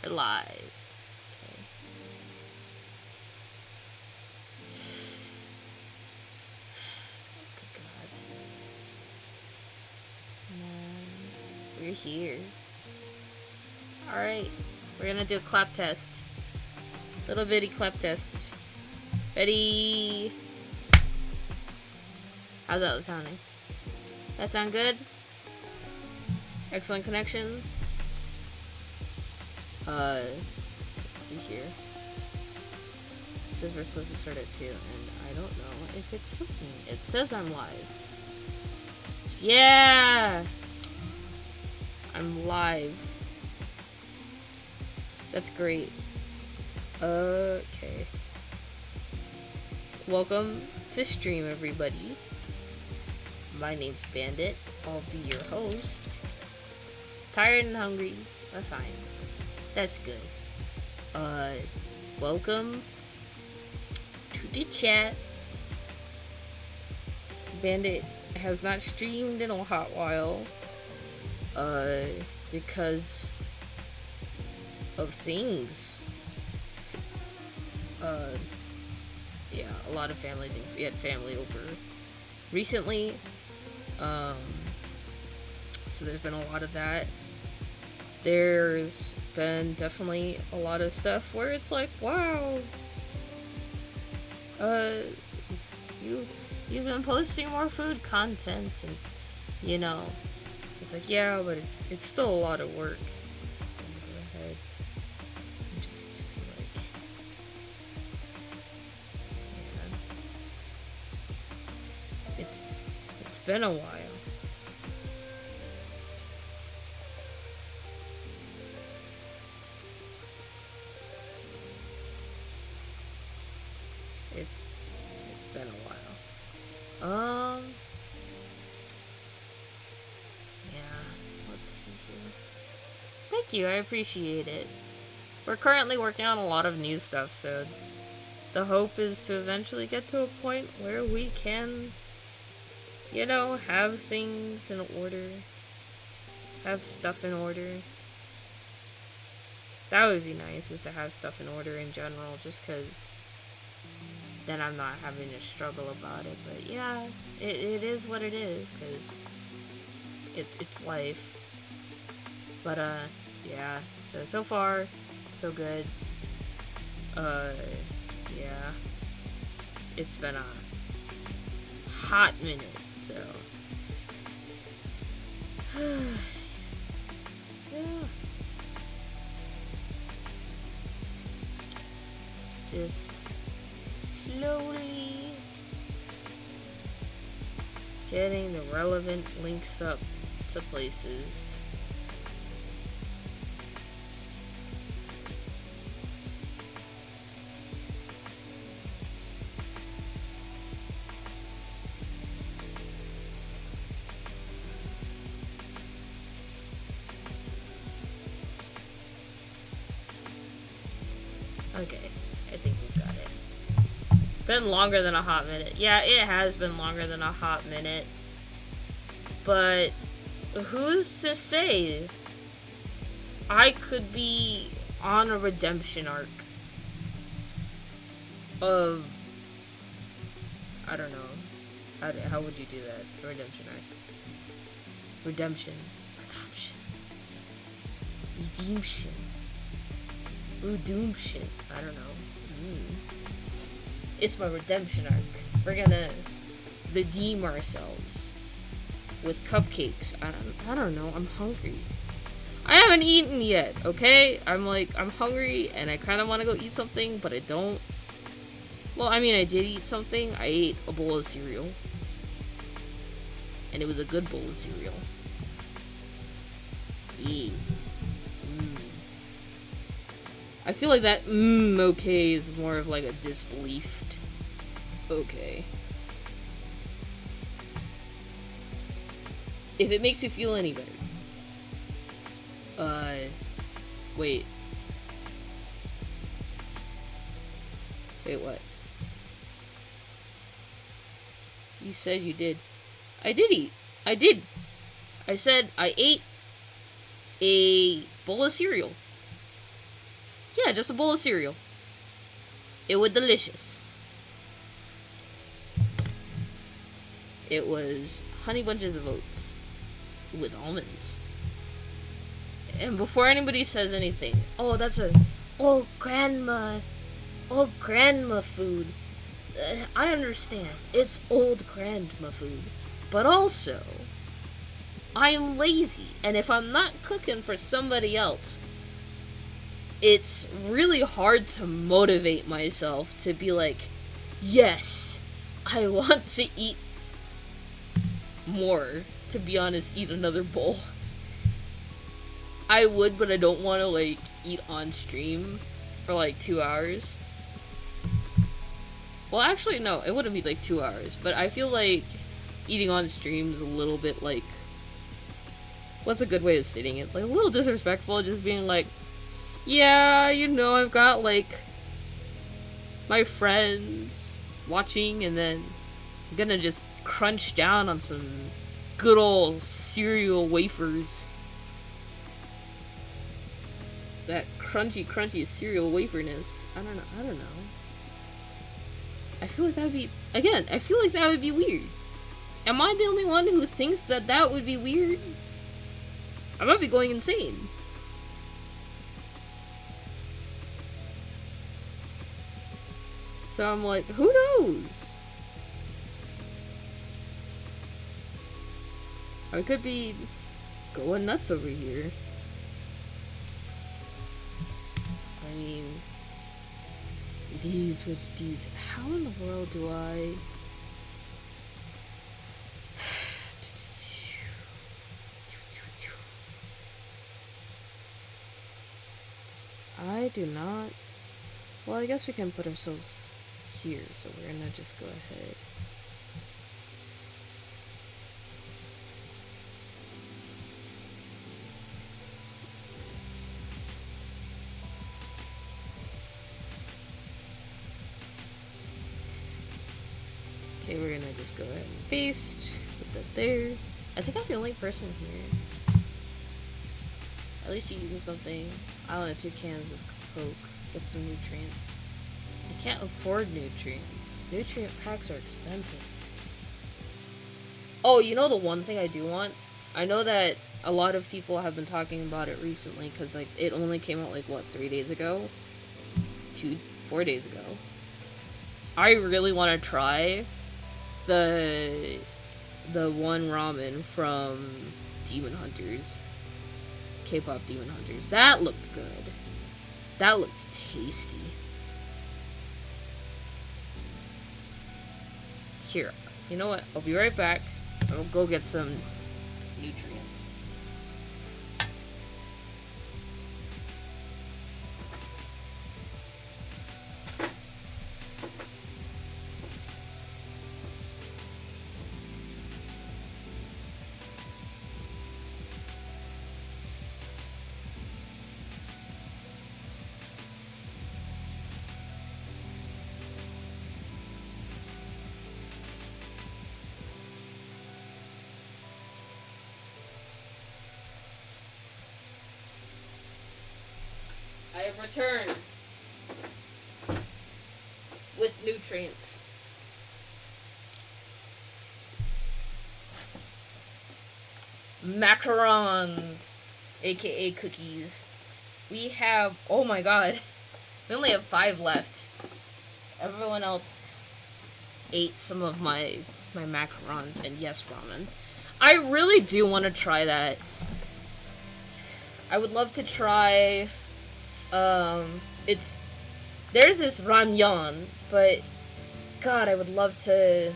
We're live. Okay. God. We're here. Alright. We're gonna do a clap test. Little bitty clap tests. Ready? How's that sounding? That sound good? Excellent connection. Let's see here. It says we're supposed to start at 2, and I don't know if it's working. It says I'm live. Yeah! I'm live. That's great. Okay. Welcome to stream, everybody. My name's Bandit. I'll be your host. Tired and hungry, but fine. That's good. Welcome to the chat. Bandit has not streamed in a hot while. Because of things. Yeah, a lot of family things. We had family over recently. So there's been a lot of that. There's been definitely a lot of stuff where it's like, wow, you've been posting more food content, and you know, it's like, yeah, but it's still a lot of work. Go ahead and just be like, yeah, it's been a while. It's been a while. Yeah, let's see here. Thank you, I appreciate it. We're currently working on a lot of new stuff, so the hope is to eventually get to a point where we can, you know, have things in order. Have stuff in order. That would be nice, is to have stuff in order in general, just because then I'm not having to struggle about it. But yeah, it is what it is, because it's life. But yeah, so far so good. Yeah, it's been a hot minute, so yeah, just slowly getting the relevant links up to places. Okay, I think we got it. Been longer than a hot minute. Yeah, it has been longer than a hot minute. But who's to say? I could be on a redemption arc of, I don't know. How would you do that? A redemption arc. Redemption. Redemption. Redemption. Redemption. I don't know. It's my redemption arc. We're gonna redeem ourselves with cupcakes. I don't know. I'm hungry. I haven't eaten yet, okay? I'm hungry and I kind of want to go eat something, but I don't. Well, I mean, I did eat something. I ate a bowl of cereal. And it was a good bowl of cereal. Yeah. I feel like that okay is more of like a disbelieved okay. If it makes you feel any better. Wait. Wait, what? You said you did. I did eat. I did. I said I ate a bowl of cereal. Yeah, just a bowl of cereal. It was delicious. It was Honey Bunches of Oats with almonds. And before anybody says anything, oh, that's a old grandma food. I understand. It's old grandma food. But also, I'm lazy. And if I'm not cooking for somebody else, it's really hard to motivate myself to be like, yes, I want to eat more. To be honest, eat another bowl. I would, but I don't want to, like, eat on stream for, like, 2 hours. Well, actually, no, it wouldn't be, like, 2 hours, but I feel like eating on stream is a little bit, like, what's a good way of stating it? Like, a little disrespectful, just being like, yeah, you know, I've got, like, my friends watching, and then I'm gonna just crunch down on some good old cereal wafers. That crunchy cereal waferness. I don't know. I feel like that would be, again, I feel like that would be weird. Am I the only one who thinks that that would be weird? I might be going insane. So I'm like, who knows? I could be going nuts over here. I mean, it is what it is. How in the world do I... I do not... Well, I guess we can put ourselves here, so we're gonna just go ahead. Okay, we're gonna just go ahead and paste, put that there. I think I'm the only person here. At least eating something. I don't know, 2 cans of Coke. Get some nutrients. I can't afford nutrients. Nutrient packs are expensive. Oh, you know the one thing I do want? I know that a lot of people have been talking about it recently, because, like, it only came out, like, what, 3 days ago? 4 days ago. I really want to try the one ramen from Demon Hunters. K-pop Demon Hunters. That looked good. That looked tasty. Here, you know what? I'll be right back. I'll go get some nutrients. I have returned with nutrients. Macarons, aka cookies. We have, oh my god, we only have 5 left. Everyone else ate some of my macarons, and yes, ramen. I really do want to try that. I would love to try, there's this ramyeon, but god, I would love to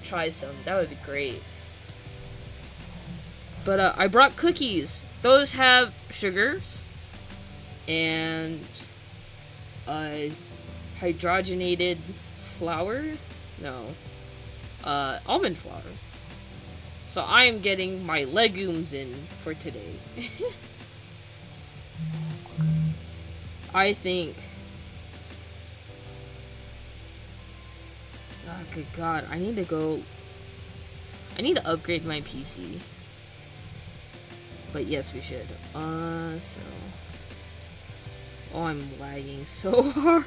try some. That would be great. But I brought cookies. Those have sugars and hydrogenated flour. No, almond flour. So I am getting my legumes in for today. I think. Oh, good god. I need to upgrade my PC. But yes, we should. So. Oh, I'm lagging so hard.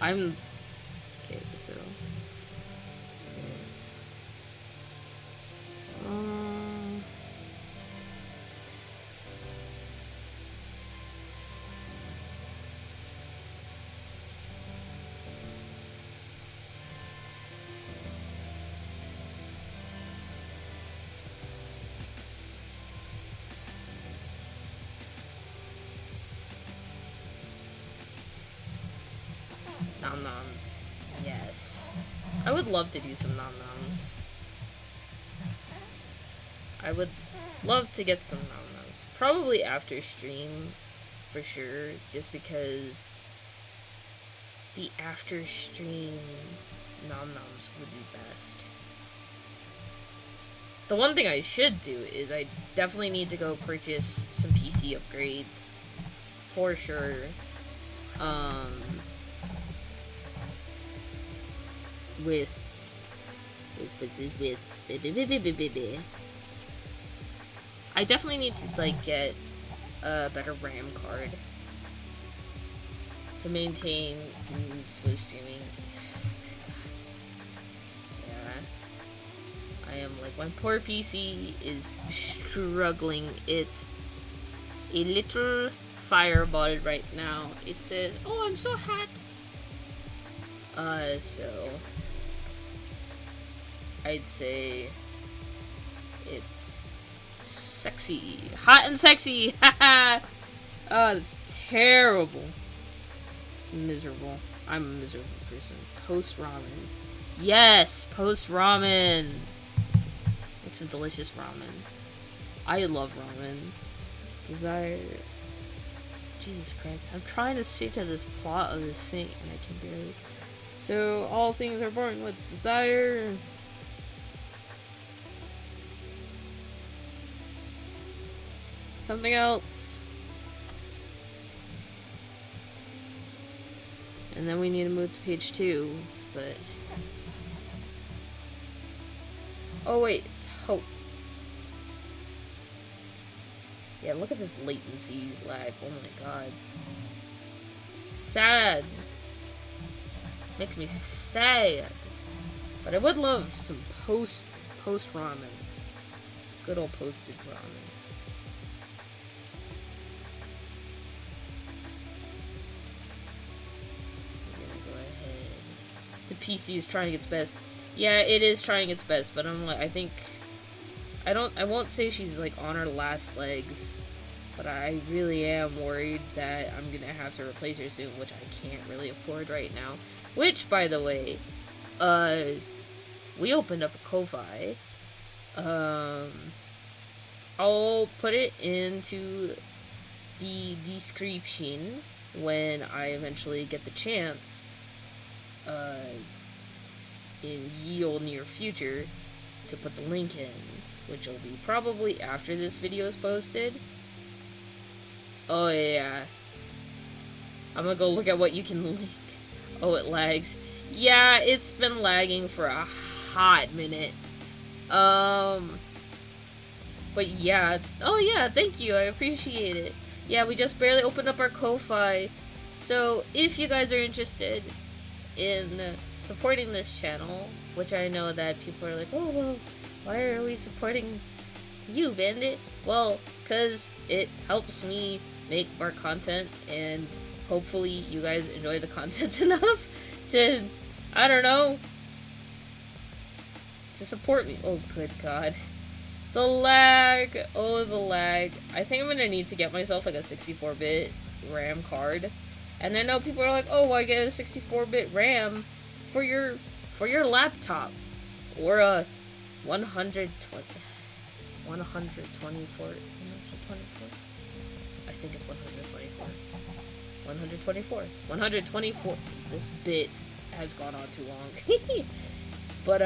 I'm okay, so it's nom noms. Yes. I would love to do some nom noms. I would love to get some nom noms. Probably after stream, for sure, just because the after stream nom noms would be best. The one thing I should do is I definitely need to go purchase some PC upgrades. For sure. With I definitely need to like get a better RAM card to maintain smooth streaming. Yeah, I am like, my poor PC is struggling. It's a little fireball right now. It says, "Oh, I'm so hot." So I'd say it's sexy. Hot and sexy! Haha! Oh, that's terrible. It's miserable. I'm a miserable person. Post ramen. Yes! Post ramen! Make some delicious ramen. I love ramen. Desire. Jesus Christ. I'm trying to stick to this plot of this thing and I can barely. So, all things are born with desire. Something else. And then we need to move to page 2, but... Oh wait, it's hope. Yeah, look at this latency lag. Oh my god. Sad. Makes me sad. But I would love some post ramen. Good old posted ramen. I'm gonna go ahead. The PC is trying its best. Yeah, it is trying its best, but I'm like, I won't say she's like on her last legs, but I really am worried that I'm gonna have to replace her soon, which I can't really afford right now. Which, by the way, we opened up a Ko-Fi. I'll put it into the description when I eventually get the chance, in ye old near future, to put the link in, which will be probably after this video is posted. Oh yeah. I'm gonna go look at what you can link. Oh, it lags. Yeah, it's been lagging for a hot minute. But yeah. Oh yeah, thank you, I appreciate it. Yeah, we just barely opened up our Ko-Fi. So, if you guys are interested in supporting this channel, which I know that people are like, oh, well, why are we supporting you, Bandit? Well, because it helps me make more content, and hopefully you guys enjoy the content enough to, I don't know, to support me. Oh, good God. The lag. Oh, the lag. I think I'm gonna need to get myself like a 64-bit RAM card. And I know people are like, oh, I get a 64-bit RAM for your laptop. Or a 124. I think it's 124. 124. This bit has gone on too long. But,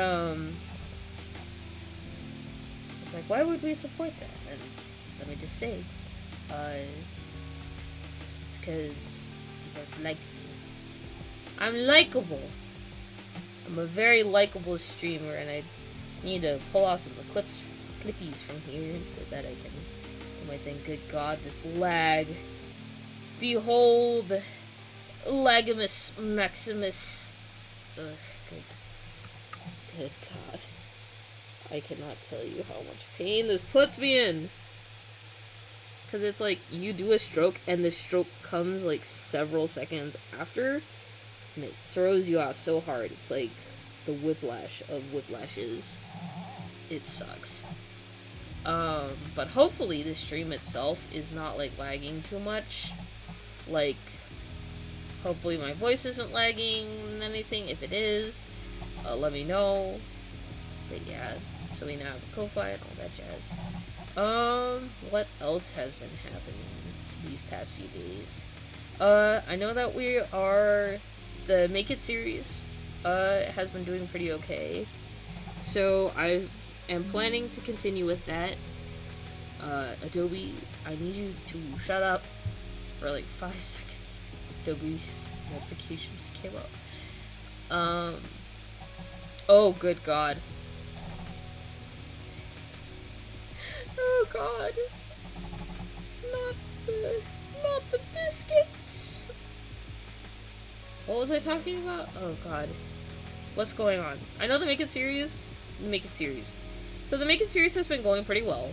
it's like, why would we support that? And let me just say, it's because you guys like me. I'm likable. I'm a very likable streamer, and I need to pull off some clippies from here so that I can. You might think, good God, this lag. Behold, Lagamus Maximus. Ugh, good God. I cannot tell you how much pain this puts me in. Because it's like, you do a stroke, and the stroke comes like several seconds after, and it throws you off so hard. It's like the whiplash of whiplashes. It sucks. But hopefully the stream itself is not like lagging too much. Like, hopefully my voice isn't lagging and anything. If it is, let me know. But yeah, so we now have a Ko-Fi and all that jazz. What else has been happening these past few days? I know that the Make It series, has been doing pretty okay. So I am planning to continue with that. Adobe, I need you to shut up for like 5 seconds. Adobe's notification just came up. Oh, good God. Oh, God. Not the biscuits. What was I talking about? Oh, God. What's going on? I know the Make It series. So the Make It series has been going pretty well.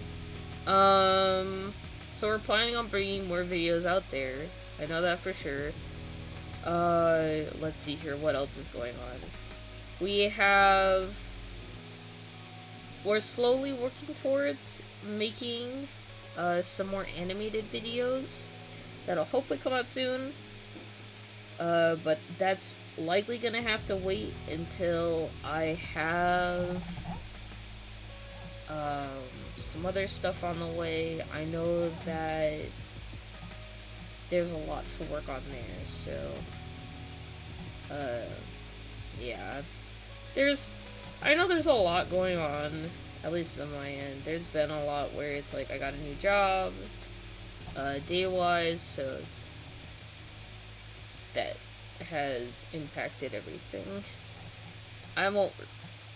So we're planning on bringing more videos out there. I know that for sure. Let's see here. What else is going on? We're slowly working towards making, some more animated videos that'll hopefully come out soon. But that's likely gonna have to wait until I have, some other stuff on the way. I know that there's a lot to work on there, so, yeah. I know there's a lot going on, at least on my end. There's been a lot where it's like I got a new job, day-wise, so that has impacted everything. I won't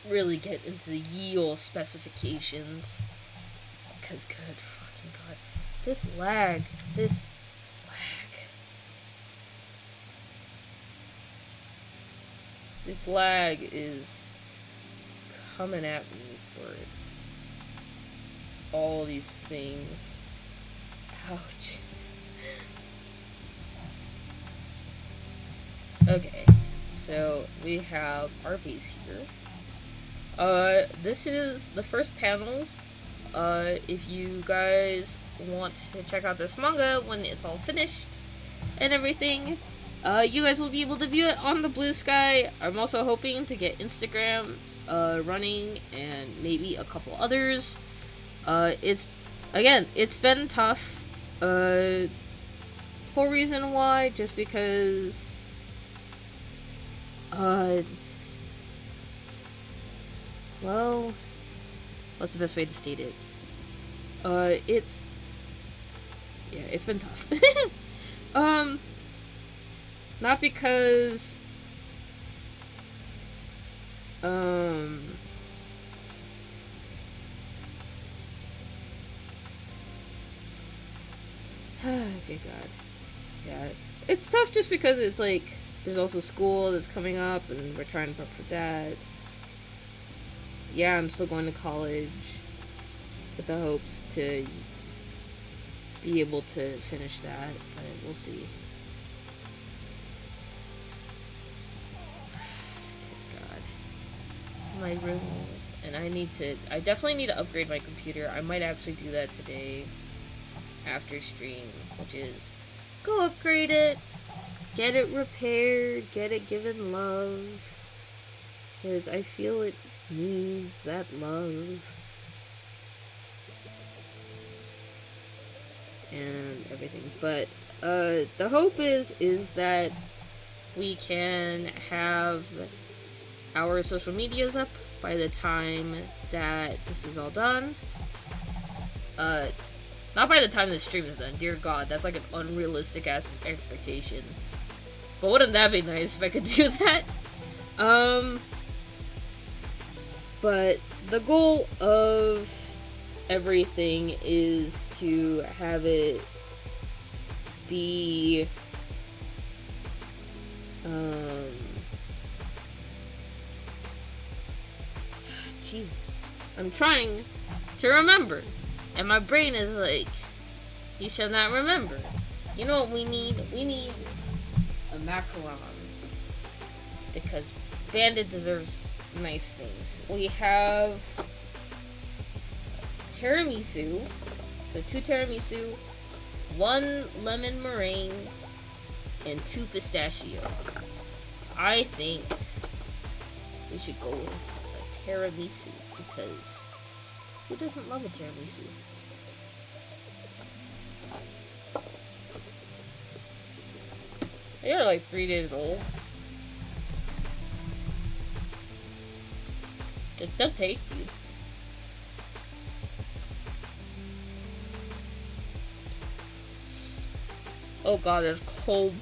really get into the ye-ol specifications, because good fucking God, this lag is coming at me for all these things. Ouch. Okay, so we have our base here. This is the first panels. If you guys want to check out this manga when it's all finished and everything, you guys will be able to view it on the Blue Sky. I'm also hoping to get Instagram running and maybe a couple others. It's been tough. Whole reason why, just because well, what's the best way to state it? It's been tough. Not because, good God. Yeah, it's tough just because it's like, there's also school that's coming up, and we're trying to prep for that. Yeah, I'm still going to college with the hopes to be able to finish that, but we'll see. God. My room is, and I definitely need to upgrade my computer. I might actually do that today after stream, which is go upgrade it, get it repaired, get it given love, because I feel it needs that love and everything. But the hope is that we can have our social medias up by the time that this is all done. Not by the time the stream is done. Dear God, that's like an unrealistic ass expectation. But wouldn't that be nice if I could do that? But the goal of everything is to have it be jeez, I'm trying to remember, and my brain is like, you shall not remember. You know what we need? We need a macaron, because Bandit deserves nice things. We have tiramisu, so 2 tiramisu, 1 lemon meringue, and 2 pistachio. I think we should go with a tiramisu, because who doesn't love a tiramisu? They're like 3 days old. It does taste good. Oh god, it's cold.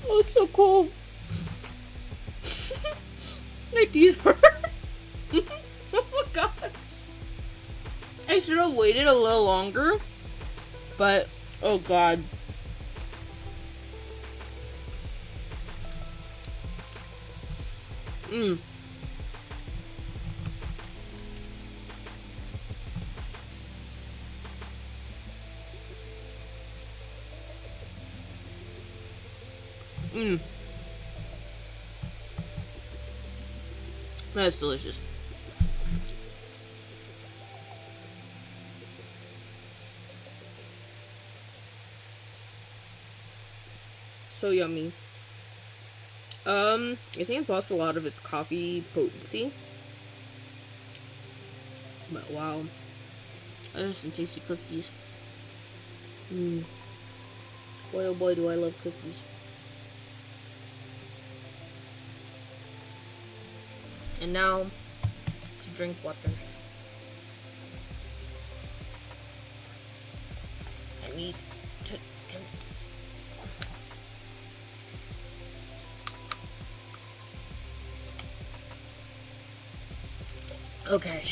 Oh, it's so cold. My teeth hurt. Oh my god. I should have waited a little longer, but oh god. Mmm. Mmm. That's delicious. So yummy. I think it's lost a lot of its coffee potency. But wow. Those are some tasty cookies. Mmm. Boy oh boy do I love cookies. And now, to drink water. I need to drink. Okay.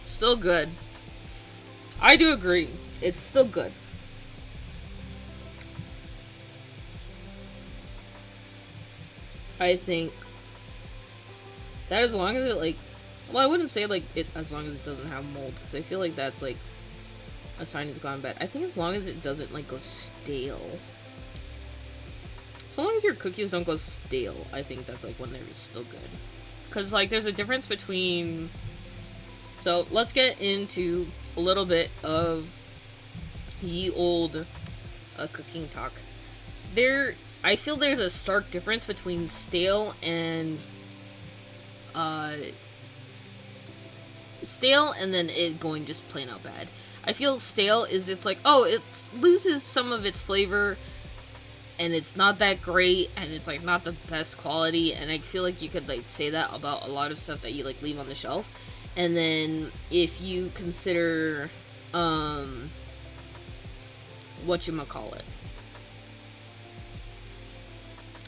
Still good. I do agree. It's still good. I think that as long as it, like, well, I wouldn't say, like, it as long as it doesn't have mold, because I feel like that's, like, a sign it's gone bad. I think as long as it doesn't, like, go stale. So long as your cookies don't go stale, I think that's, like, when they're still good. Because, like, there's a difference between... So, let's get into a little bit of ye old cooking talk. I feel there's a stark difference between stale and then it going just plain out bad. I feel stale is it's like, oh, it loses some of its flavor and it's not that great and it's like not the best quality, and I feel like you could like say that about a lot of stuff that you like leave on the shelf. And then if you consider whatchamacallit,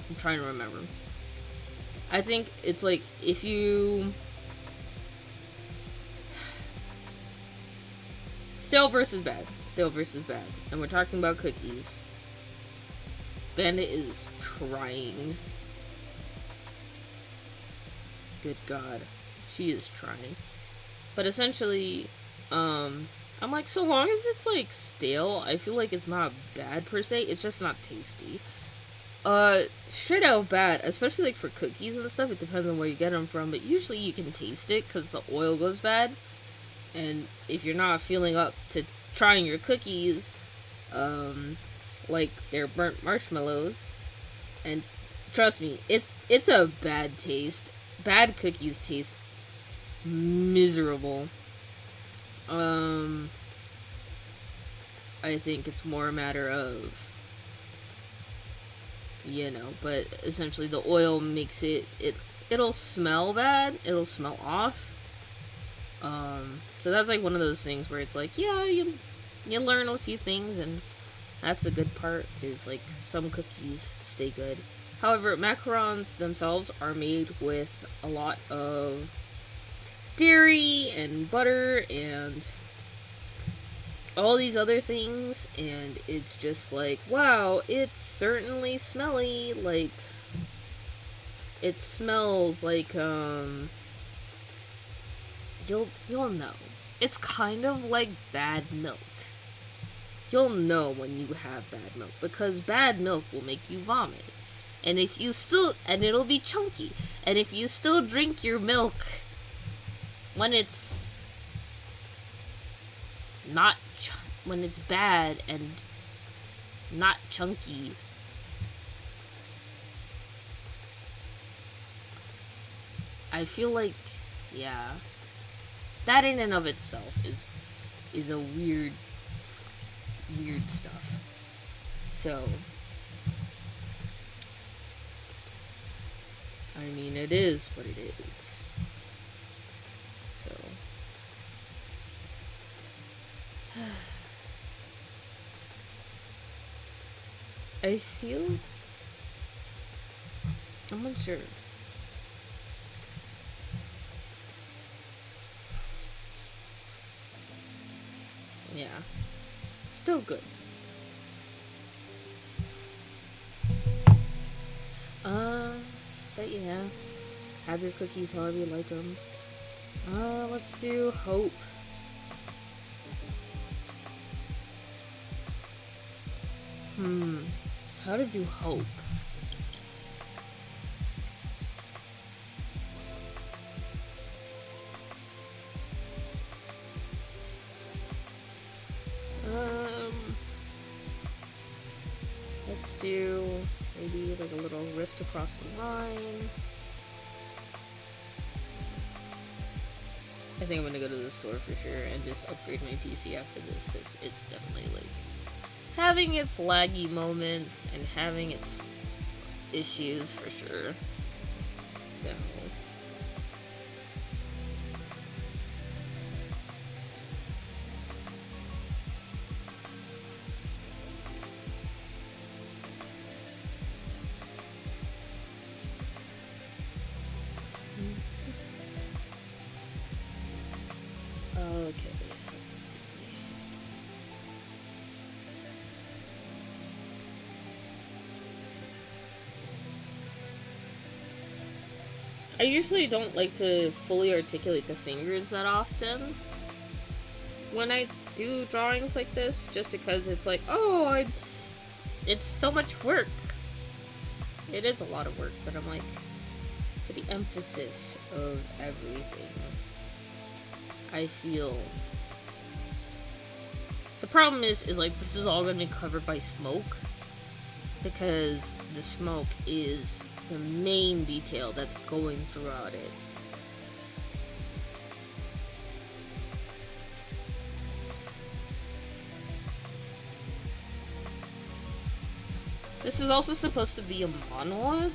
I'm trying to remember. I think it's like if you stale versus bad, and we're talking about cookies. Bandit is trying. Good God, she is trying. But essentially, I'm like, so long as it's like stale, I feel like it's not bad per se. It's just not tasty. Straight out bad, especially like for cookies and stuff. It depends on where you get them from, but usually you can taste it because the oil goes bad. And if you're not feeling up to trying your cookies, like they're burnt marshmallows, and trust me, it's a bad taste. Bad cookies taste miserable. I think it's more a matter of, but essentially the oil makes it'll smell bad, it'll smell off. So that's like one of those things where it's like, yeah, you learn a few things, and that's the good part, is like some cookies stay good However, macarons themselves are made with a lot of dairy and butter and all these other things, and it's just like, wow, it's certainly smelly. Like, it smells like, you'll know. It's kind of like bad milk. You'll know when you have bad milk, because bad milk will make you vomit. And if you still, and it'll be chunky. And if you still drink your milk when it's not, when it's bad and not chunky, I feel like, yeah, that in and of itself is a weird stuff. So, I mean, it is what it is. So, I feel, I'm unsure. Yeah, still good. But yeah, have your cookies however you like them. Let's do hope. How to do hope? Let's do maybe like a little rift across the line. I think I'm gonna go to the store for sure and just upgrade my PC after this, because it's definitely like having its laggy moments and having its issues for sure. So okay, let's see. I usually don't like to fully articulate the fingers that often when I do drawings like this, just because it's like, it's so much work. It is a lot of work, but I'm like, for the emphasis of everything, I feel the problem is like, this is all going to be covered by smoke, because the smoke is the main detail that's going throughout it. This is also supposed to be a manhwa.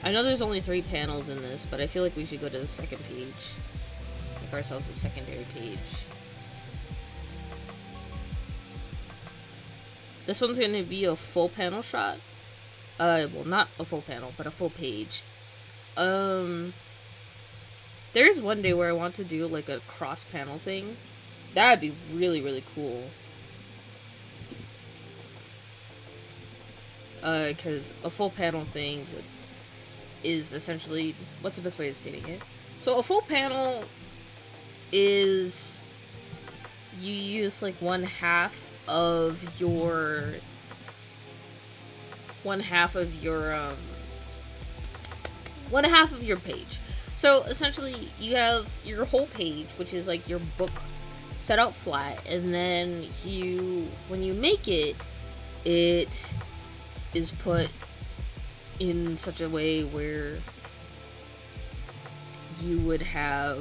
I know there's only 3 panels in this, but I feel like we should go to the second page. Make ourselves a secondary page. This one's gonna be a full panel shot. Well, not a full panel, but a full page. There's one day where I want to do like a cross panel thing. That'd be really, really cool. Because a full panel thing is essentially, what's the best way of stating it? So a full panel is, you use like one half of your page. So essentially you have your whole page, which is like your book set out flat, and then when you make it, it is put in such a way where you would have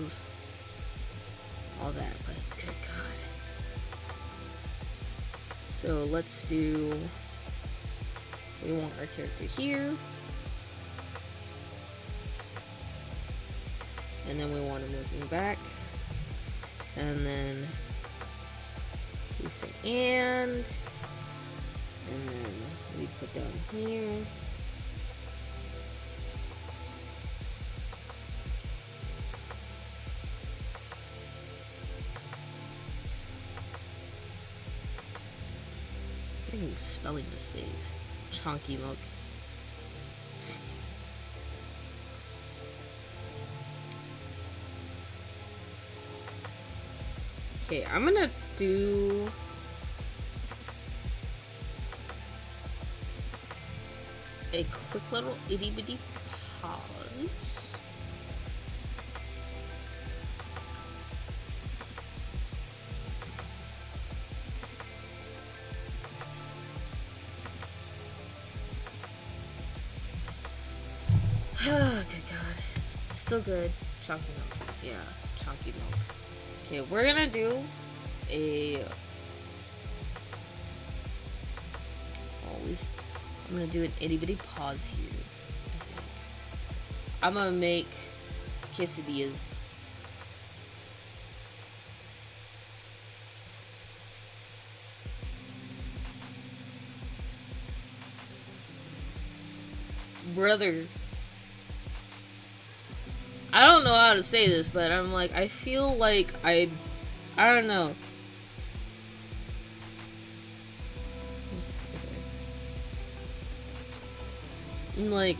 all that, but good god. So let's do, we want our character here, and then we want to move him back, and then we say and then we put down here, Fucking spelling mistakes. Chunky milk. Okay, I'm gonna do... a quick little itty bitty pause. Oh, good God. Still good. Chunky milk. Yeah, chunky milk. Okay, we're gonna do a... always... I'm gonna do an itty bitty pause here. I'm gonna make quesadillas. Brother. I don't know how to say this, but I'm like, I feel like I don't know. Like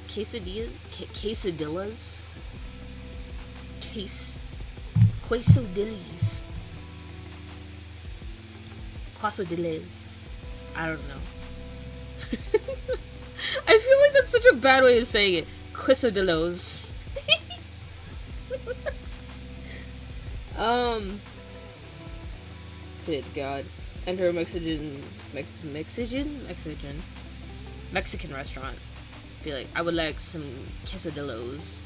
quesadillas, quesadillas. I don't know. I feel like that's such a bad way of saying it. Quesadillas. Good God. Enter a Mexican restaurant. Be like, I would like some quesadillas,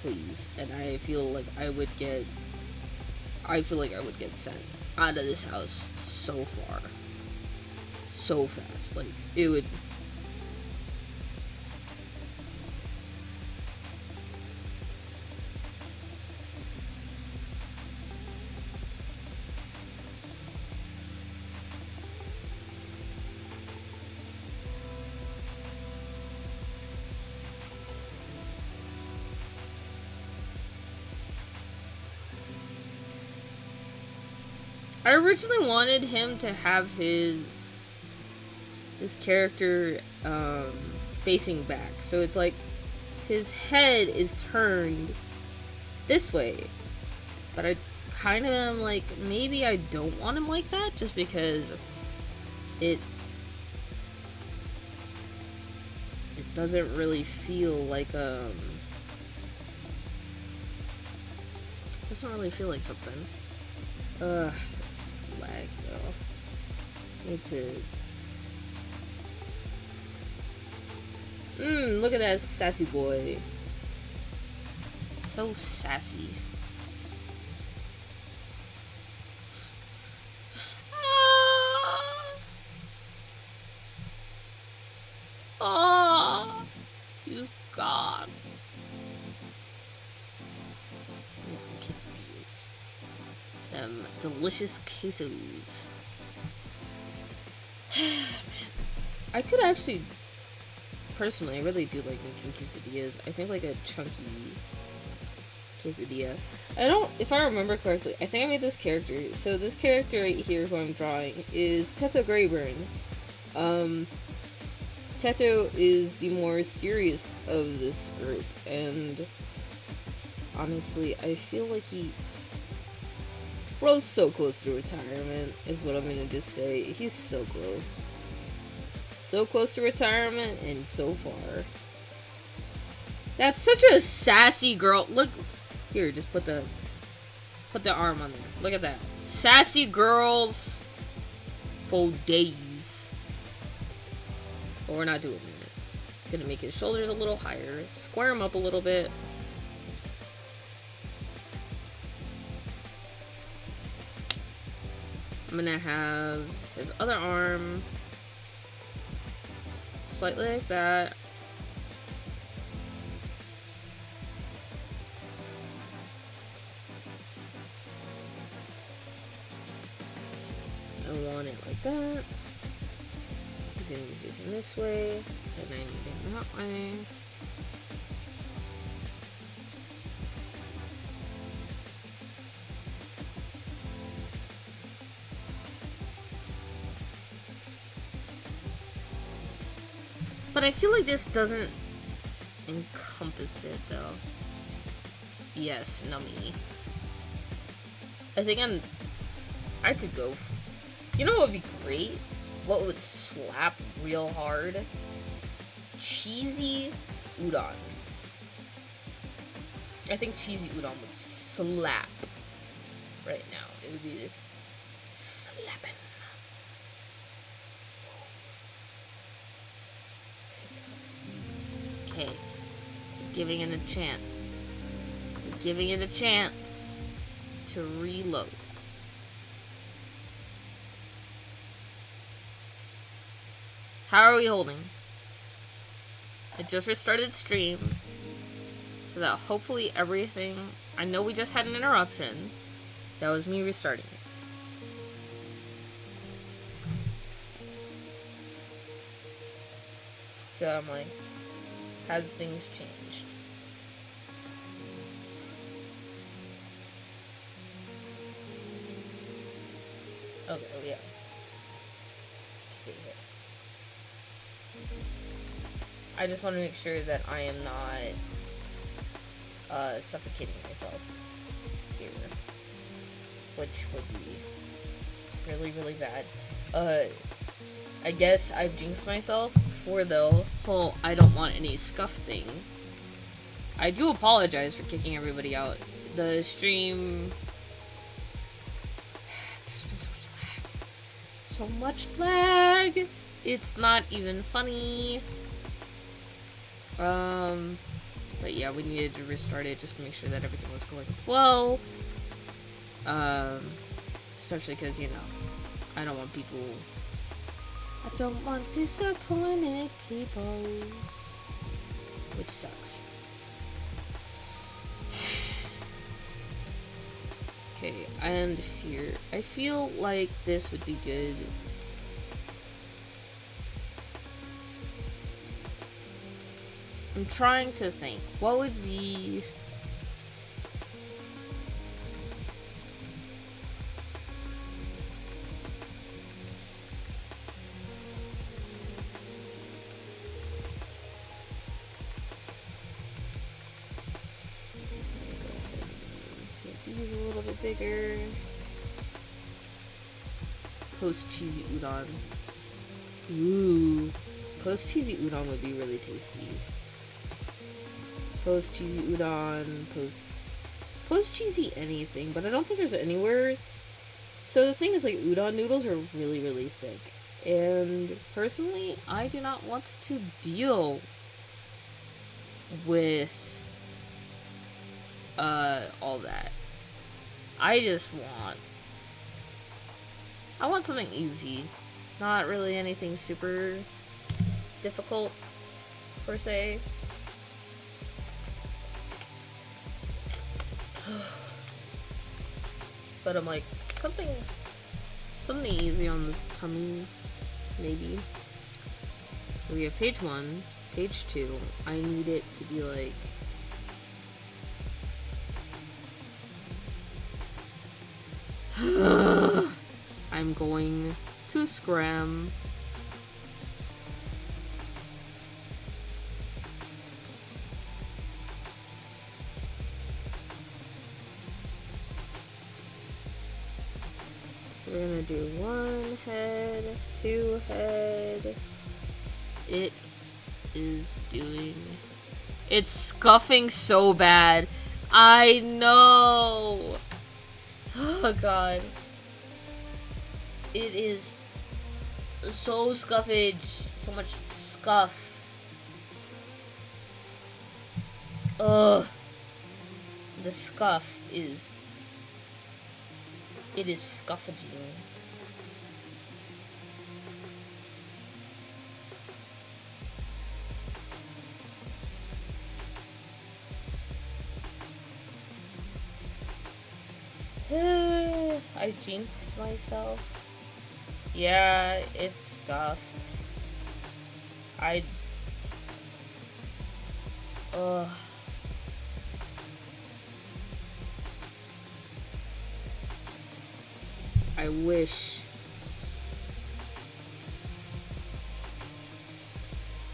please. And I feel like I would get sent out of this house so far. So fast. Like, it would... I originally wanted him to have his character facing back, so it's like his head is turned this way, but I kind of am like, maybe I don't want him like that, just because it doesn't really feel like doesn't really feel like something. Lag though. Need to... look at that sassy boy. So sassy. Oh, he's gone. Quesadillas. Delicious quesos. Man, I could actually, personally, I really do like making quesadillas. I think like a chunky quesadilla. If I remember correctly, I think I made this character. So this character right here who I'm drawing is Teto Greyburn. Teto is the more serious of this group, and honestly, I feel like Bro's so close to retirement, is what I'm gonna just say. He's so close. So close to retirement, and so far. That's such a sassy girl. Look, here, just put the arm on there. Look at that. Sassy girls for days. But we're not doing that. Gonna make his shoulders a little higher. Square him up a little bit. I'm gonna have his other arm slightly like that. I want it like that. He's gonna be facing this way, and I need it that way. but I feel like this doesn't encompass it, though. Yes, Nummy. I think I could go... You know what would be great? What would slap real hard? Cheesy udon. I think cheesy udon would slap right now. It would be slapping. Okay. Giving it a chance. Giving it a chance to reload. How are we holding? I just restarted stream, so that hopefully everything... I know we just had an interruption. That was me restarting it. So I'm like, has things changed? Okay, oh yeah. Okay, here. I just want to make sure that I am not suffocating myself here, which would be really, really bad. I guess I've jinxed myself for the whole I don't want any scuff thing. I do apologize for kicking everybody out. The stream... There's been so much lag! It's not even funny. But yeah, we needed to restart it just to make sure that everything was going well. Especially because, you know, I don't want people... I don't want disappointed people. Which sucks. Okay, and fear. I feel like this would be good. I'm trying to think. What would be... Get these a little bit bigger. Post cheesy udon. Ooh. Post cheesy udon would be really tasty. Post cheesy udon, post cheesy anything, but I don't think there's anywhere. So the thing is, like, udon noodles are really, really thick. And personally, I do not want to deal with all that. I want something easy. Not really anything super difficult, per se. But I'm like, something easy on the tummy, maybe. So we have page 1, page 2. I need it to be like... I'm going to scram. We're gonna do 1 head, 2 head. It is doing... It's scuffing so bad. I know! Oh god. It is so scuffage. So much scuff. Ugh. The scuff is... It is scuffaging. I jinxed myself. Yeah, it's scuffed. Ugh. I wish.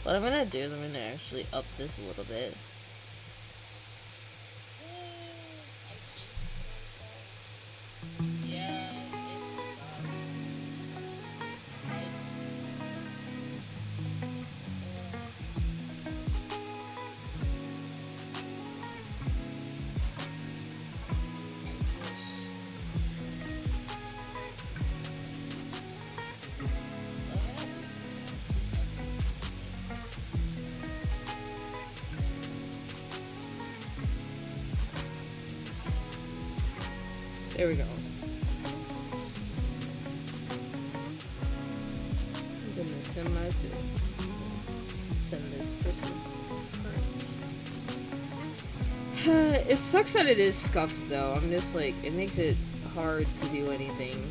What I'm gonna do is I'm gonna actually up this a little bit. There we go. I'm gonna send this person cards. It sucks that it is scuffed though. I'm just like, it makes it hard to do anything.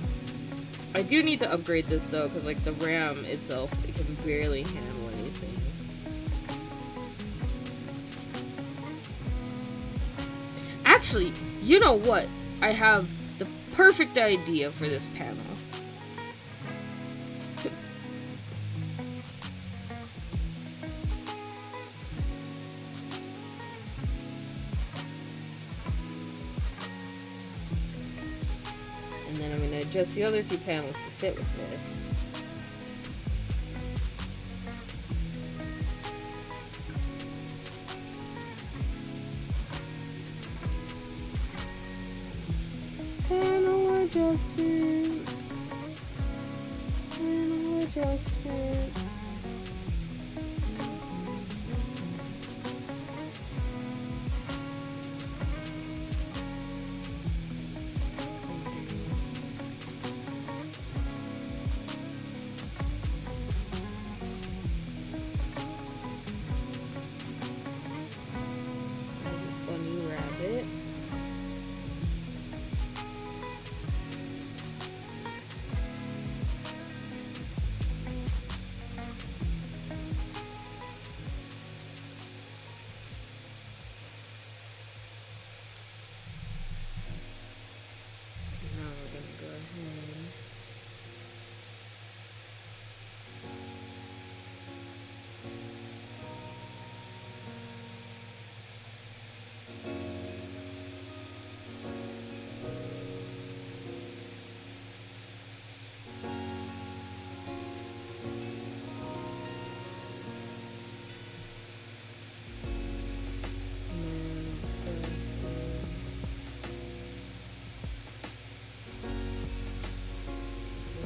I do need to upgrade this though, because like the RAM itself, it can barely handle anything. Actually, you know what? I have the perfect idea for this panel. And then I'm going to adjust the other two panels to fit with this. Adjustments. Panel adjustments. Bunny rabbit.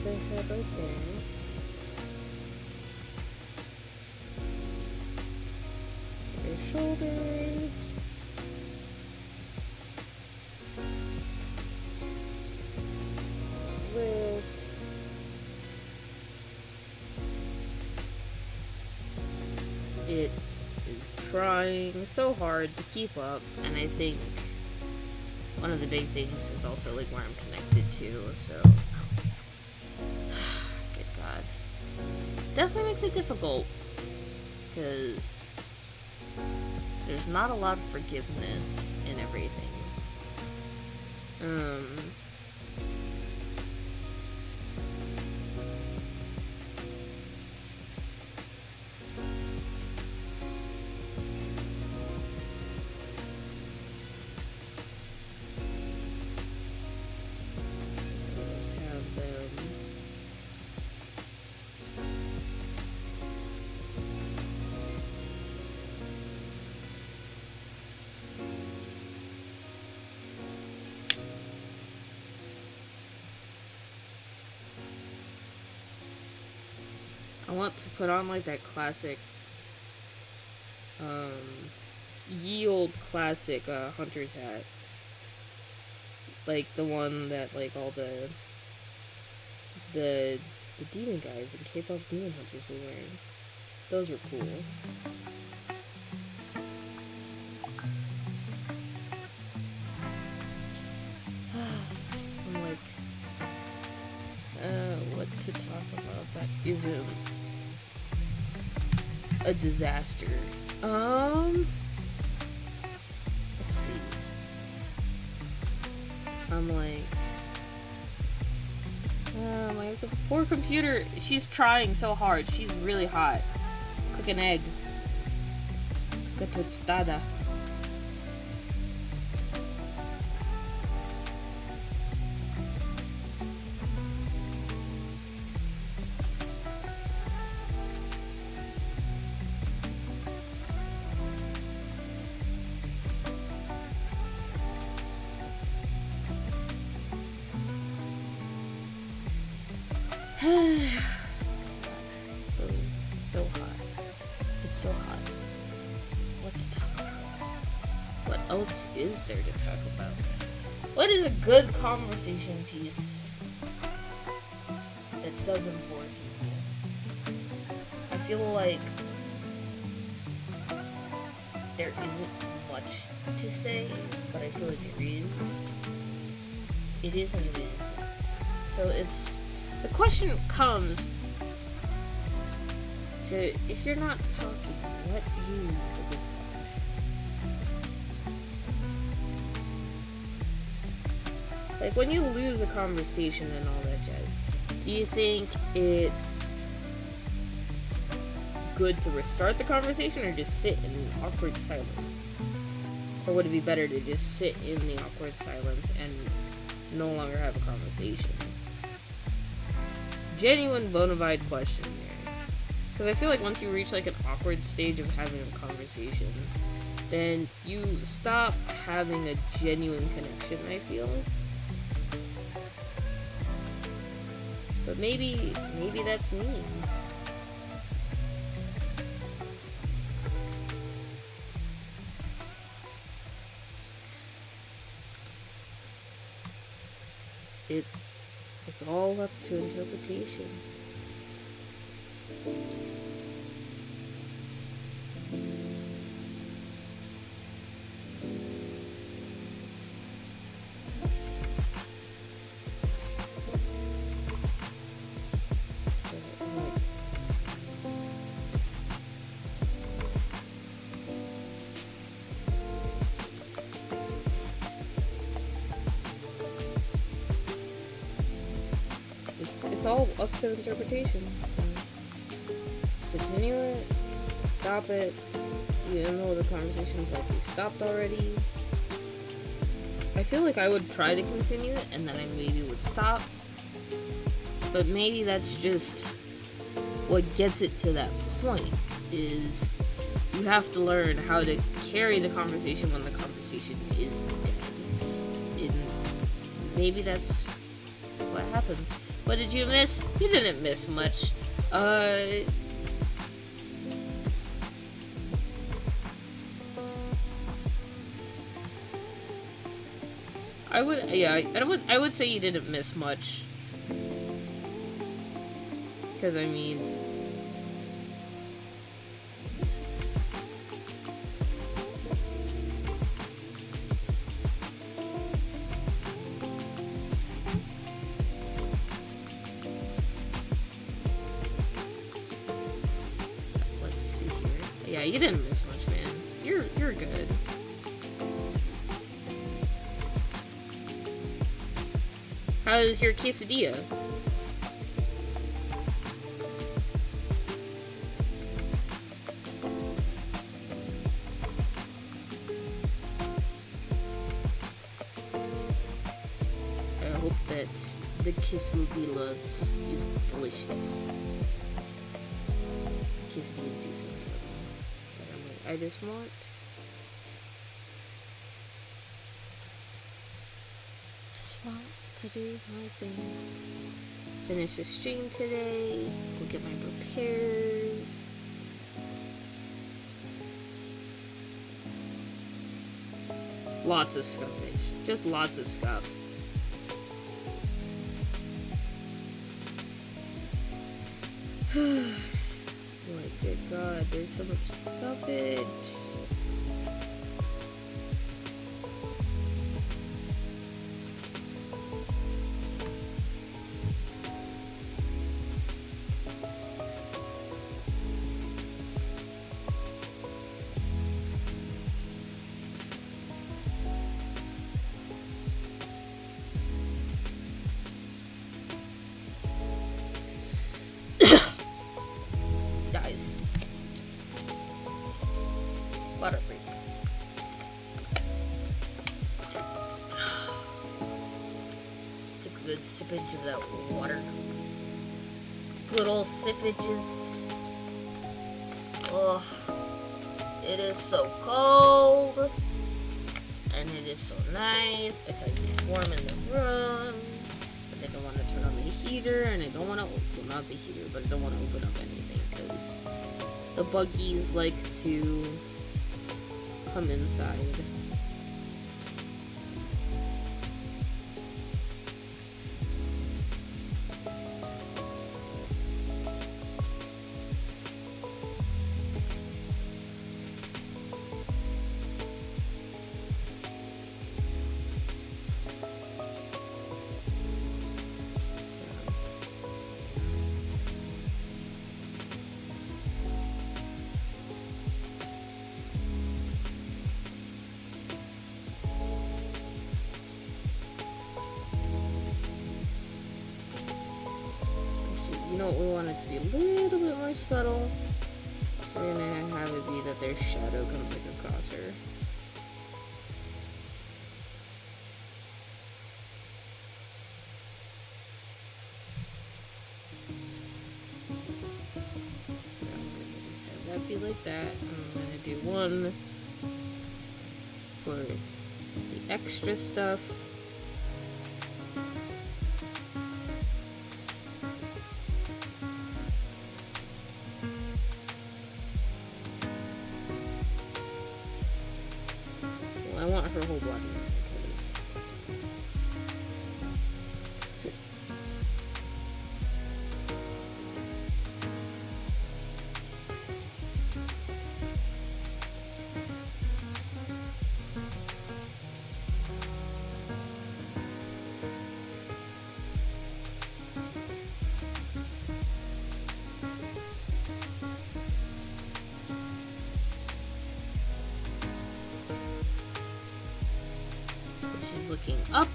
Their head right there. Their shoulders. Wrist. It is trying so hard to keep up, and I think one of the big things is also like where I'm connected to, so good God. Definitely makes it difficult, because there's not a lot of forgiveness in everything. Let's have them. I want to put on like that classic, ye old classic hunter's hat, like the one that like all the demon guys and K-pop demon hunters were wearing. Those were cool. I'm like, what to talk about that isn't a disaster. Let's see. I'm like, my poor computer, she's trying so hard. She's really hot. like an egg. Like a tostada. So hot. It's so hot. Let's talk about it. What else is there to talk about? What is a good conversation piece that doesn't bore people? I feel like there isn't much to say, but I feel like there is. It is and it isn't. So the question comes to, if you're not talking, what is a good part? Like, when you lose a conversation and all that jazz, do you think it's good to restart the conversation or just sit in awkward silence? Or would it be better to just sit in the awkward silence and no longer have a conversation? Genuine bona fide question there. Because I feel like once you reach like an awkward stage of having a conversation, then you stop having a genuine connection, I feel. But maybe that's me. It's all up to interpretation. It's all up to interpretation. So continue it, stop it. You know the conversation's likely stopped already. I feel like I would try to continue it and then I maybe would stop. But maybe that's just what gets it to that point, is you have to learn how to carry the conversation when the conversation is dead. And maybe that's what happens. What did you miss? You didn't miss much. I would say you didn't miss much. Because, I mean, let's see here. Yeah, you didn't miss much, man. You're good. How's your quesadilla? I hope that the quesadillas is delicious. Quesadillas do sound good. But I'm like, I just want to do my thing. Finish the stream today. Go get my repairs. Lots of stuff, just lots of stuff. My good God, there's so much stuffage. sippage of that water. Good old sippages. Oh, it is so cold. And it is so nice because it's warm in the room. But I don't want to turn on the heater, and I don't want to, well, not the heater, but I don't want to open up anything because the buggies like to come inside. You know what, we want it to be a little bit more subtle. So we're gonna have it be that their shadow comes like across her. So I'm gonna just have that be like that. I'm gonna do one for the extra stuff. I want her whole body looking up,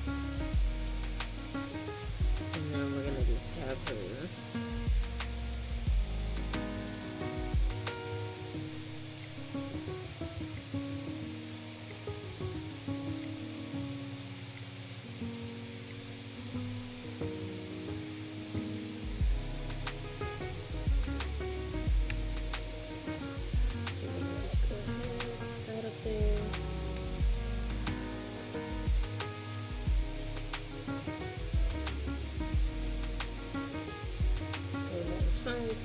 and then we're gonna just have her just go ahead, put that up there.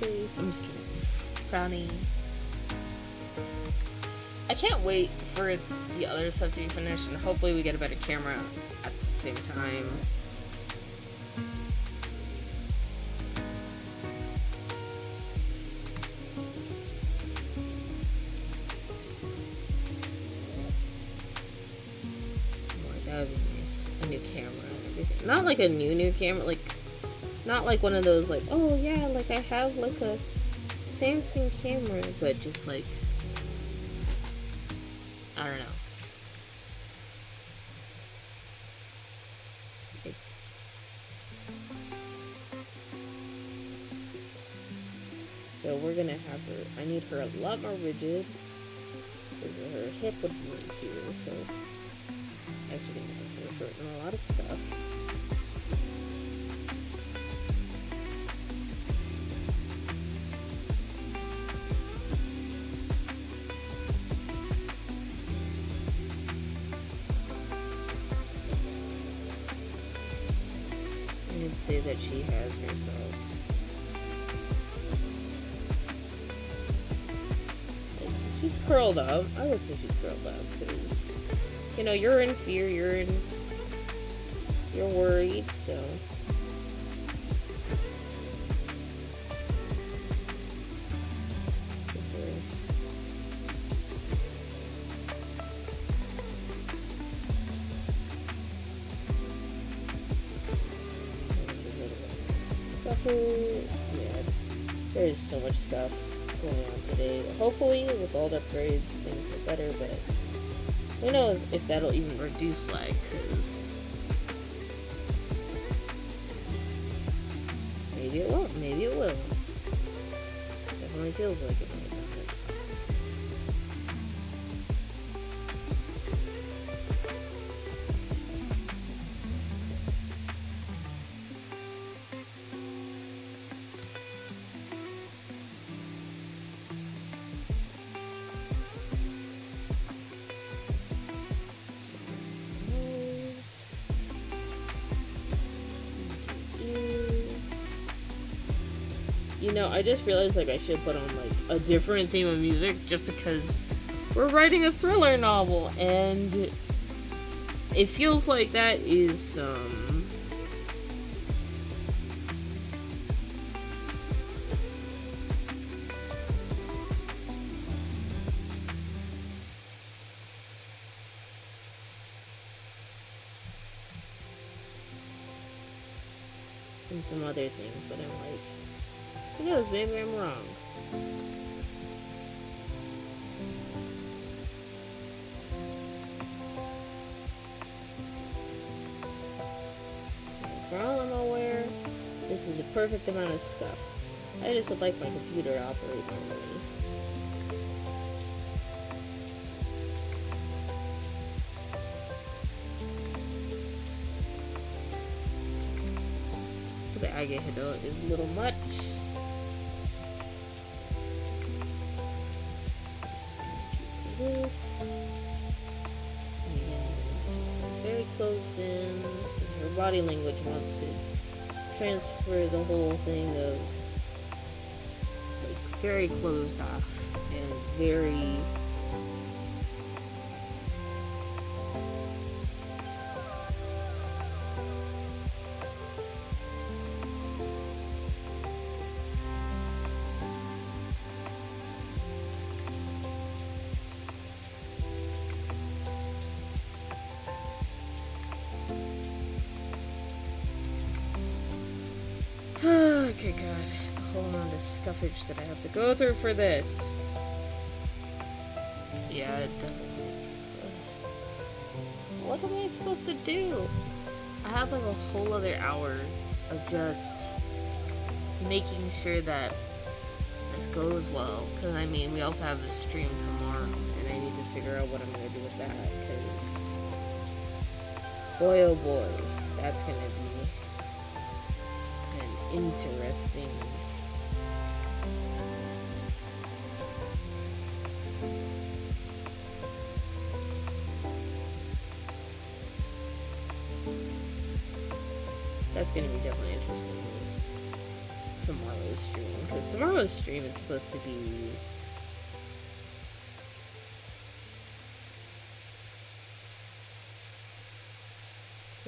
Face. I'm just kidding. Frowny. I can't wait for the other stuff to be finished, and hopefully we get a better camera at the same time. Oh, that would be nice. A new camera and everything. Not like a new camera, like not like one of those, like, oh yeah, like I have like a Samsung camera, but just like, I don't know. So we're gonna have her, I need her a lot more rigid, because her hip would be right here, so actually gonna have to shorten a lot of stuff. Say that she has herself. She's curled up. I would say she's curled up because, you know, you're in fear, you're worried, so. Yeah, there's so much stuff going on today. Hopefully, with all the upgrades, things get better, but who knows if that'll even reduce lag, because maybe it won't, maybe it will. Definitely feels like it might. You know, I just realized like I should put on like a different theme of music just because we're writing a thriller novel and it feels like that is and some other things, but I'm like, who knows, maybe I'm wrong. For all I'm aware, this is a perfect amount of stuff. I just would like my computer to operate normally. The Agahito is a little much. So I'm just gonna keep to this. And very closed in. Her body language wants to transfer the whole thing of like very closed off and very okay, God. The whole amount of scuffage that I have to go through for this. Yeah, what am I supposed to do? I have like a whole other hour of just making sure that this goes well. Because, I mean, we also have the stream tomorrow. And I need to figure out what I'm going to do with that. Because, boy oh boy, that's going to be interesting. That's gonna be definitely interesting is tomorrow's stream, because tomorrow's stream is supposed to be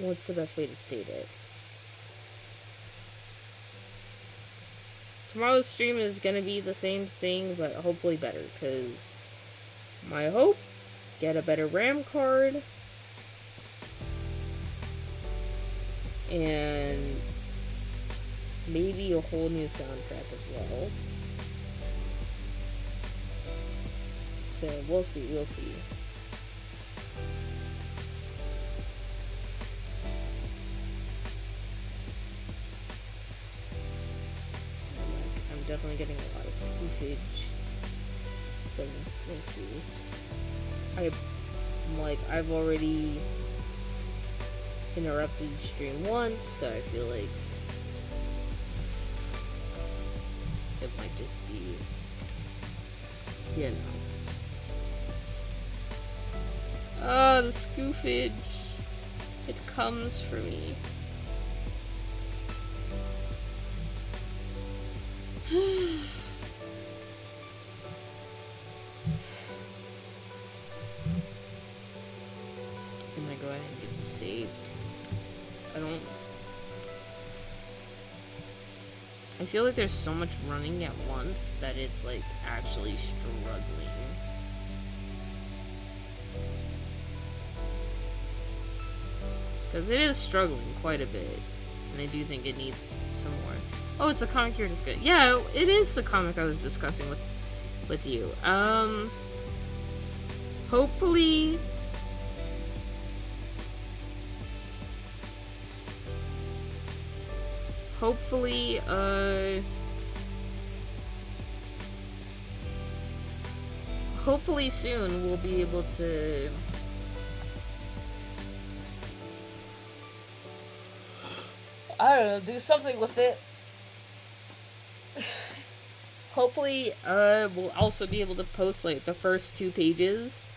what's the best way to state it? Tomorrow's stream is gonna be the same thing, but hopefully better, because my hope, get a better RAM card, and maybe a whole new soundtrack as well. So, we'll see, we'll see. Definitely getting a lot of spoofage, so we'll see. I've already interrupted the stream once, so I feel like it might just be, you know. Ah, the spoofage. It comes for me. I'm gonna go ahead and get this saved. I feel like there's so much running at once that it's like actually struggling. Because it is struggling quite a bit. And I do think it needs some more. Oh, it's the comic you're discussing. Yeah, it is the comic I was discussing with you. Hopefully hopefully soon we'll be able to I don't know, do something with it. Hopefully, we'll also be able to post, like, the first 2 pages,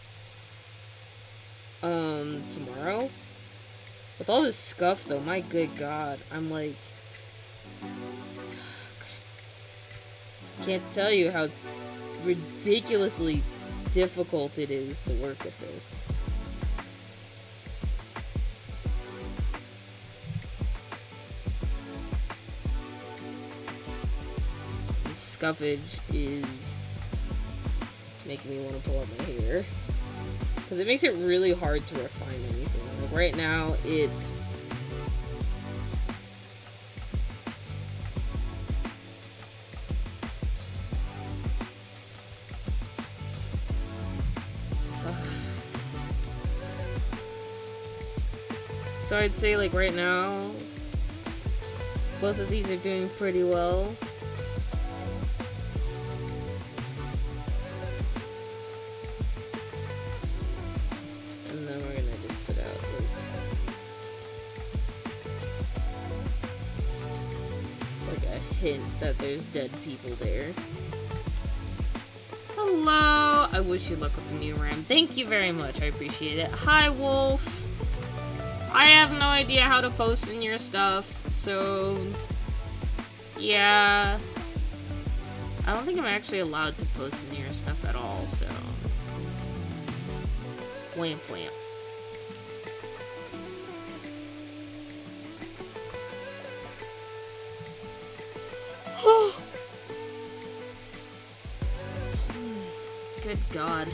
tomorrow. With all this scuff, though, my good God, I'm like... can't tell you how ridiculously difficult it is to work at this. The scuffage is making me want to pull out my hair. Because it makes it really hard to refine anything. Like right now, it's... So I'd say, like, right now, both of these are doing pretty well. And then we're gonna just put out, like a hint that there's dead people there. Hello! I wish you luck with the new RAM. Thank you very much, I appreciate it. Hi, Wolf! I have no idea how to post in your stuff, so yeah. I don't think I'm actually allowed to post in your stuff at all, so whamp whamp. Good God.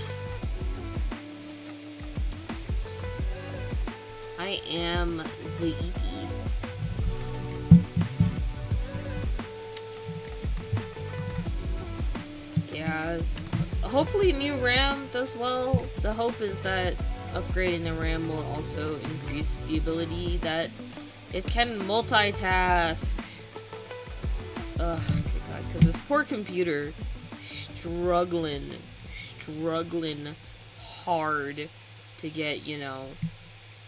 I am the EP. Yeah, hopefully new RAM does well. The hope is that upgrading the RAM will also increase the ability that it can multitask. Ugh, because this poor computer struggling hard to get, you know,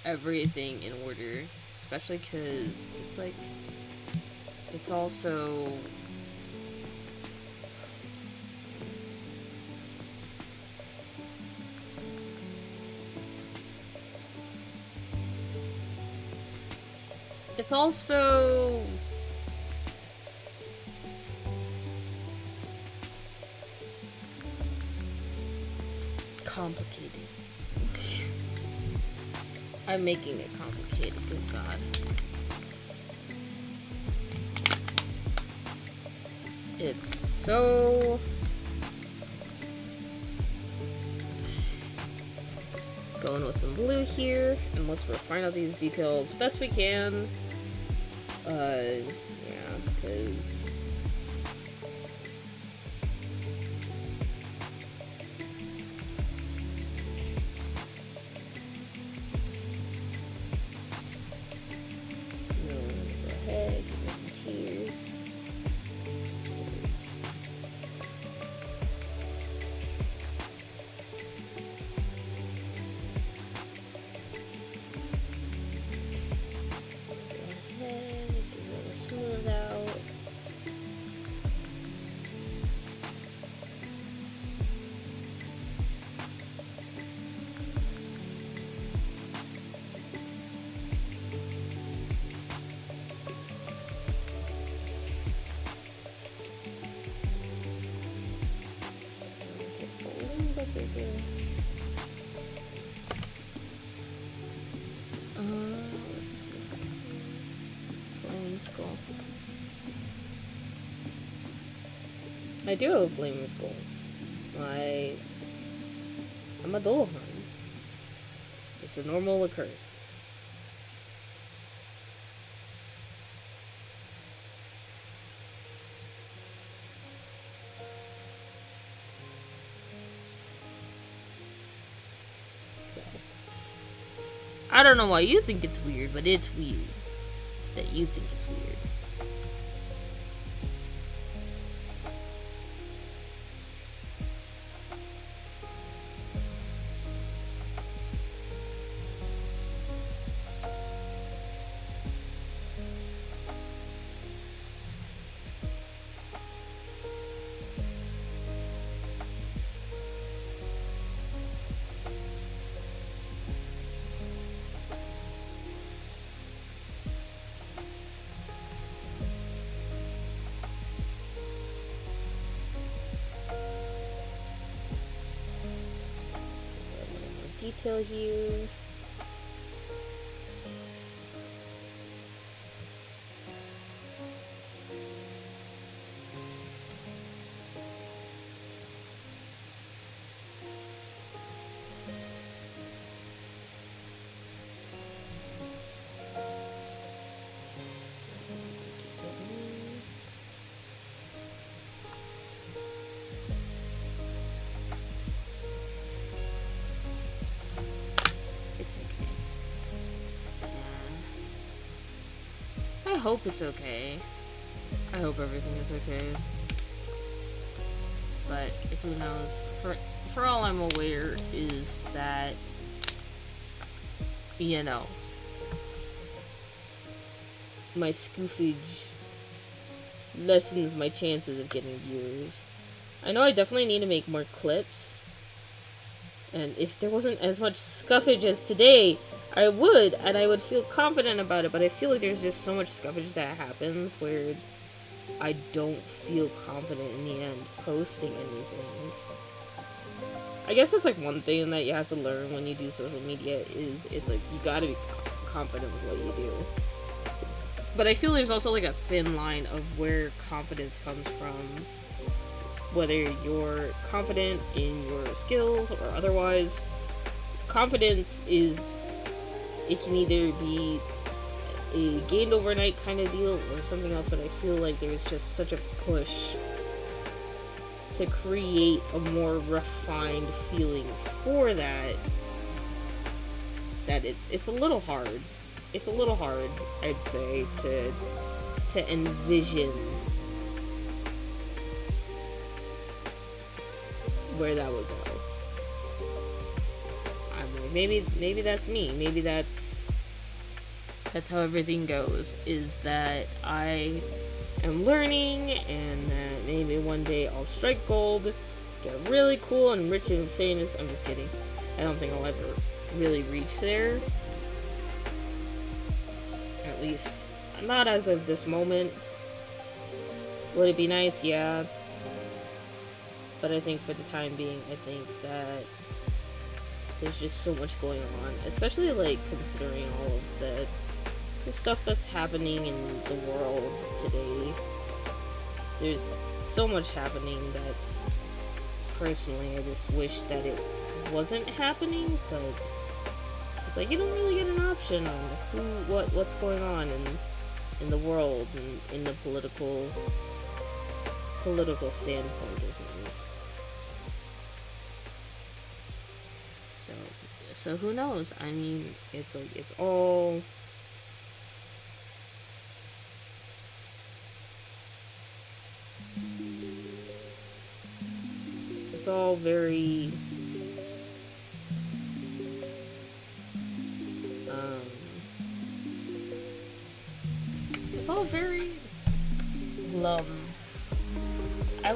everything in order, especially because it's like, it's also complicated. I'm making it complicated, good God. It's so... Let's go in with some blue here, and let's refine out these details best we can. Yeah, because... let's see. Flaming Skull. I do have a Flaming Skull. I'm a Dullahan. It's a normal occurrence. I don't know why you think it's weird, but it's weird that you think it's weird. detail here. I hope it's okay. I hope everything is okay. But who knows? For all I'm aware is that, you know, my scoofage lessens my chances of getting viewers. I know I definitely need to make more clips. And if there wasn't as much scuffage as today, I would, and I would feel confident about it, but I feel like there's just so much scuffage that happens where I don't feel confident in the end posting anything. I guess that's like one thing that you have to learn when you do social media is it's like you gotta be confident with what you do. But I feel there's also like a thin line of where confidence comes from. Whether you're confident in your skills or otherwise, confidence is, it can either be a gained overnight kind of deal or something else, but I feel like there's just such a push to create a more refined feeling for that it's a little hard. It's a little hard, I'd say, to envision where that would go. I mean, maybe that's me. Maybe that's how everything goes. Is that I am learning, and that maybe one day I'll strike gold, get really cool and rich and famous. I'm just kidding. I don't think I'll ever really reach there. At least, not as of this moment. Would it be nice? Yeah. But I think for the time being, I think that there's just so much going on, especially like considering all of the stuff that's happening in the world today. There's so much happening that personally I just wish that it wasn't happening, but it's like you don't really get an option on what's going on in the world and in the political standpoint of things. So who knows? I mean, it's like it's all very it's all very glum. I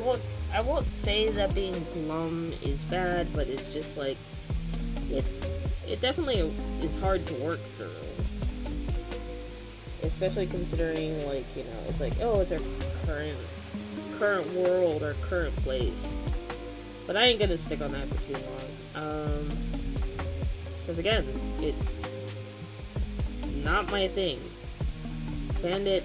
won't say that being glum is bad, but it's just like it definitely is hard to work through. Especially considering, like, you know, it's like, oh, it's our current world, our current place. But I ain't gonna stick on that for too long. Because again, it's not my thing. Bandit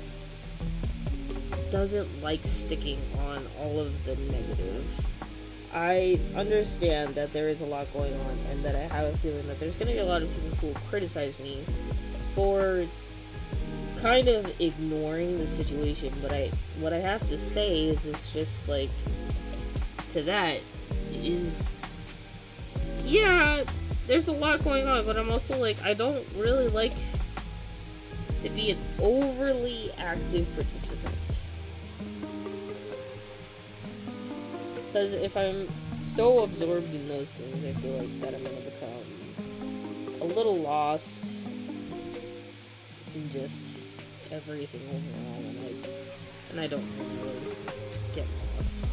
doesn't like sticking on all of the negative. I understand that there is a lot going on, and that I have a feeling that there's going to be a lot of people who will criticize me for kind of ignoring the situation, but what I have to say is it's just like, to that, is, yeah, there's a lot going on, but I'm also like, I don't really like to be an overly active participant. Because if I'm so absorbed in those things, I feel like that I'm going to become a little lost in just everything overall, and I don't really get lost.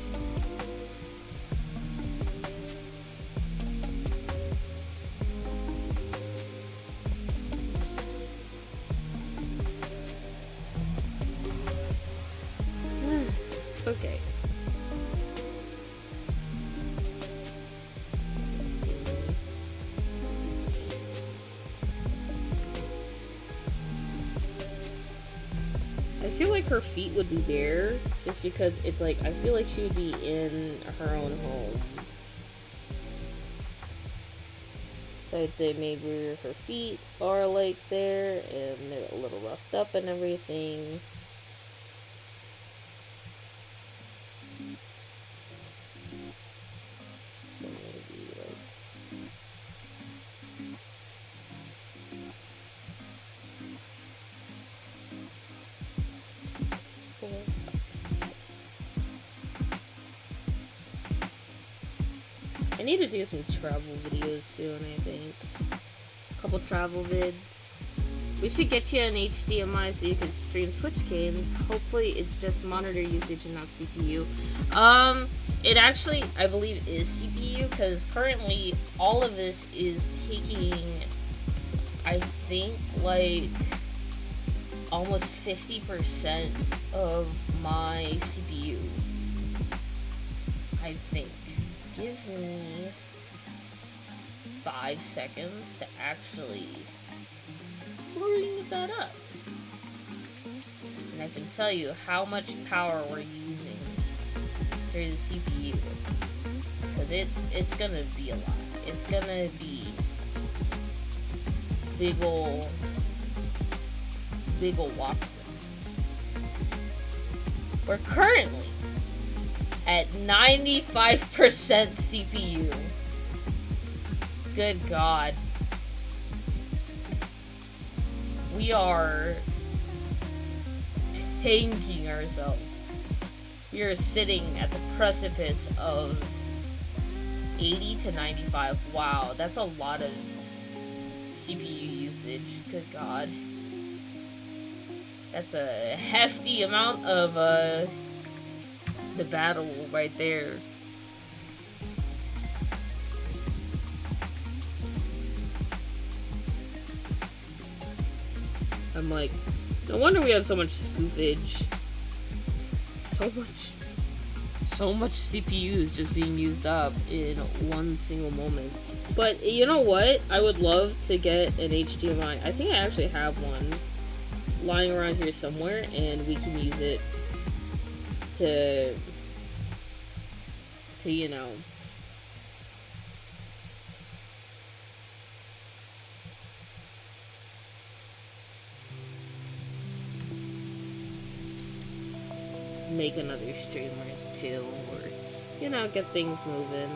Okay. like her feet would be bare, just because it's like, I feel like she would be in her own home. So I'd say maybe her feet are like there, and they're a little roughed up and everything. So maybe like... I need to do some travel videos soon, I think. A couple travel vids. We should get you an HDMI so you can stream Switch games. Hopefully it's just monitor usage and not CPU. It actually, I believe, is CPU, because currently all of this is taking, I think, like, almost 50% of my CPU. I think. Give me 5 seconds to actually bring that up. And I can tell you how much power we're using through the CPU. Because it's gonna be a lot. It's gonna be big ol' whopper. We're currently at 95% CPU. Good God. We are tanking ourselves. We are sitting at the precipice of 80 to 95. Wow, that's a lot of CPU usage. Good God. That's a hefty amount of the battle right there. I'm like, no wonder we have so much scoofage. So much CPUs just being used up in one single moment. But you know what? I would love to get an HDMI. I think I actually have one lying around here somewhere, and we can use it to you know, make another streamers too, or, you know, get things moving.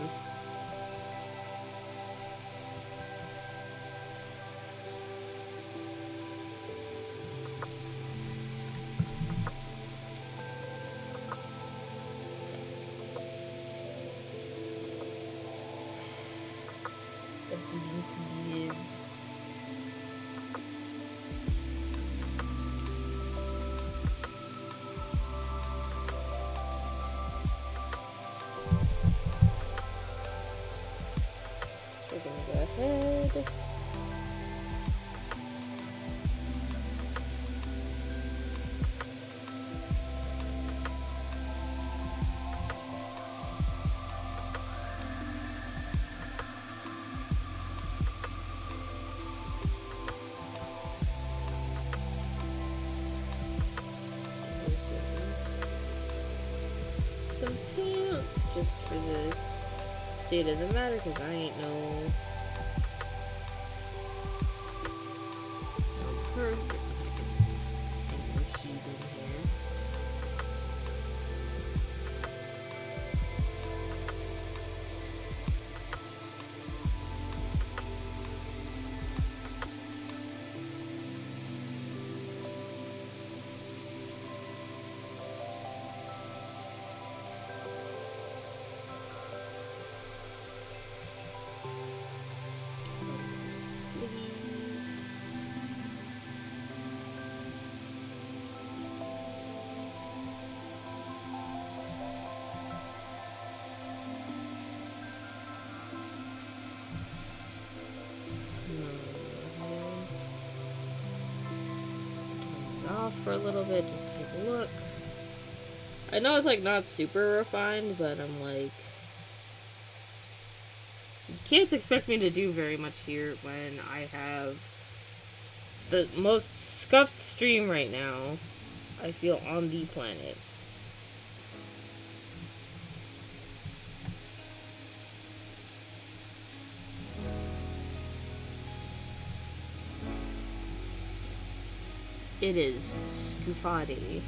Some pants just for the state of the matter, because I ain't no perfect sheet in here. Off for a little bit just to take a look. I know it's like not super refined, but I'm like, you can't expect me to do very much here when I have the most scuffed stream right now I feel on the planet. It is Scufati.